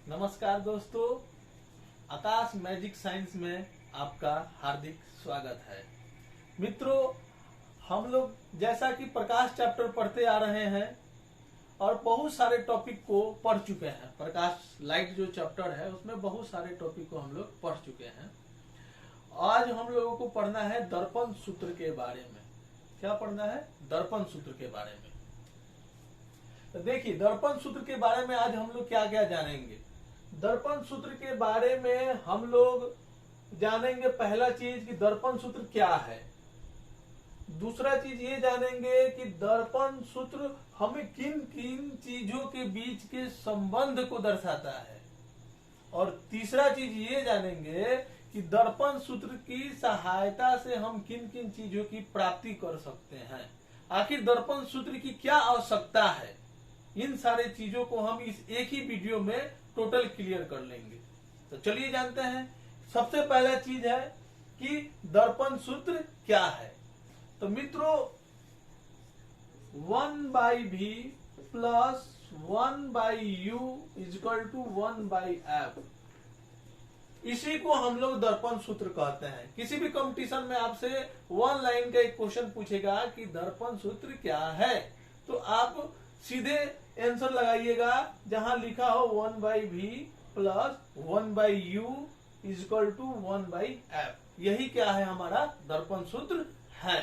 नमस्कार दोस्तों, आकाश magic science में आपका हार्दिक स्वागत है। मित्रों, हम लोग जैसा कि प्रकाश चैप्टर पढ़ते आ रहे हैं और बहुत सारे टॉपिक को पढ़ चुके हैं। प्रकाश लाइट जो चैप्टर है उसमें बहुत सारे टॉपिक को हम लोग पढ़ चुके हैं। आज हम लोगों को पढ़ना है दर्पण सूत्र के बारे में। क्या पढ़ना है? दर्पण सूत्र के बारे में। तो देखिए, दर्पण सूत्र के बारे में आज हम लोग क्या क्या जानेंगे। दर्पण सूत्र के बारे में हम लोग जानेंगे पहला चीज कि दर्पण सूत्र क्या है। दूसरा चीज ये जानेंगे कि दर्पण सूत्र हमें किन किन चीजों के बीच के संबंध को दर्शाता है। और तीसरा चीज ये जानेंगे कि दर्पण सूत्र की सहायता से हम किन किन चीजों की प्राप्ति कर सकते हैं। आखिर दर्पण सूत्र की क्या आवश्यकता है, इन सारे चीजों को हम इस एक ही वीडियो में टोटल क्लियर कर लेंगे। तो चलिए जानते हैं। सबसे पहला चीज है कि दर्पण सूत्र क्या है। तो मित्रों, 1/v plus 1/u equal to 1/f, इसी को हम लोग दर्पण सूत्र कहते हैं। किसी भी कंपटीशन में आपसे वन लाइन का एक क्वेश्चन पूछेगा कि दर्पण सूत्र क्या है, तो आप सीधे आंसर लगाइएगा जहां लिखा हो 1/v plus 1/u equal to 1/f। यही क्या है? हमारा दर्पण सूत्र है।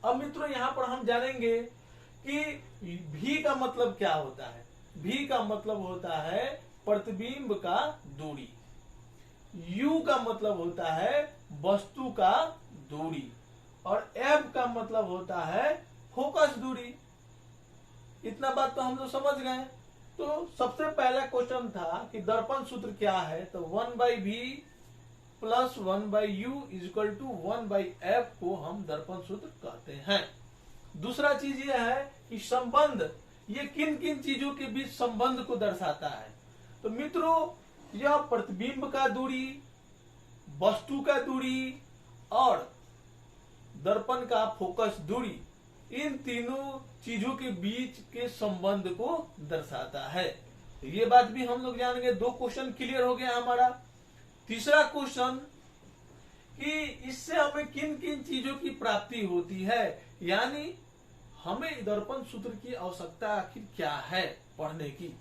अब मित्रों, यहां पर हम जानेंगे कि v का मतलब क्या होता है। v का मतलब होता है प्रतिबिंब का दूरी, u का मतलब होता है वस्तु का दूरी, और f का मतलब होता है फोकस दूरी। इतना बात तो हम लोग समझ गए। तो सबसे पहला क्वेश्चन था कि दर्पण सूत्र क्या है। तो 1/v plus 1/u equal to 1/f को हम दर्पण सूत्र कहते हैं। दूसरा चीज यह है कि संबंध, ये किन किन चीजों के बीच संबंध को दर्शाता है। तो मित्रों, यह प्रतिबिंब का दूरी, वस्तु का दूरी और दर्पण का फोकस दूरी, इन तीनों चीजों के बीच के संबंध को दर्शाता है। तो ये बात भी हम लोग जान गए। 2 क्वेश्चन क्लियर हो गया हमारा। तीसरा क्वेश्चन कि इससे हमें किन किन चीजों की प्राप्ति होती है, यानी हमें दर्पण सूत्र की आवश्यकता आखिर क्या है पढ़ने की।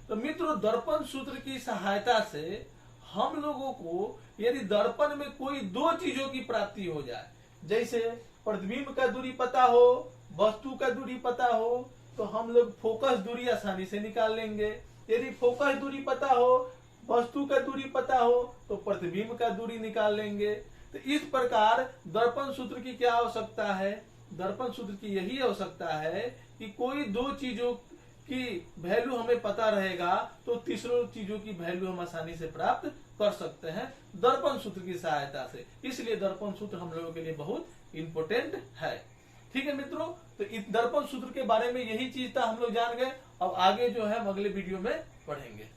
तो मित्रों, दर्पण सूत्र की सहायता से हम लोगों को यदि दर्पण में कोई 2 चीजों की प्राप्ति हो जाए, जैसे प्रतिबिंब का दूरी पता हो, वस्तु का दूरी पता हो, तो हम लोग फोकस दूरी आसानी से निकाल लेंगे। यदि फोकस दूरी पता हो, वस्तु का दूरी पता हो, तो प्रतिबिंब का दूरी निकाल लेंगे। तो इस प्रकार दर्पण सूत्र की क्या आवश्यकता है? दर्पण सूत्र की यही आवश्यकता है कि कोई 2 चीजों की वैल्यू हमें पता रहेगा तो तीसरों चीजों की वैल्यू हम आसानी से प्राप्त कर सकते हैं दर्पण सूत्र की सहायता से। इसलिए दर्पण सूत्र हम लोगों के लिए बहुत इंपोर्टेंट है। ठीक है मित्रों, तो इस दर्पण सूत्र के बारे में यही चीज था, हम लोग जान गए। अब आगे जो है हम अगले वीडियो में पढ़ेंगे।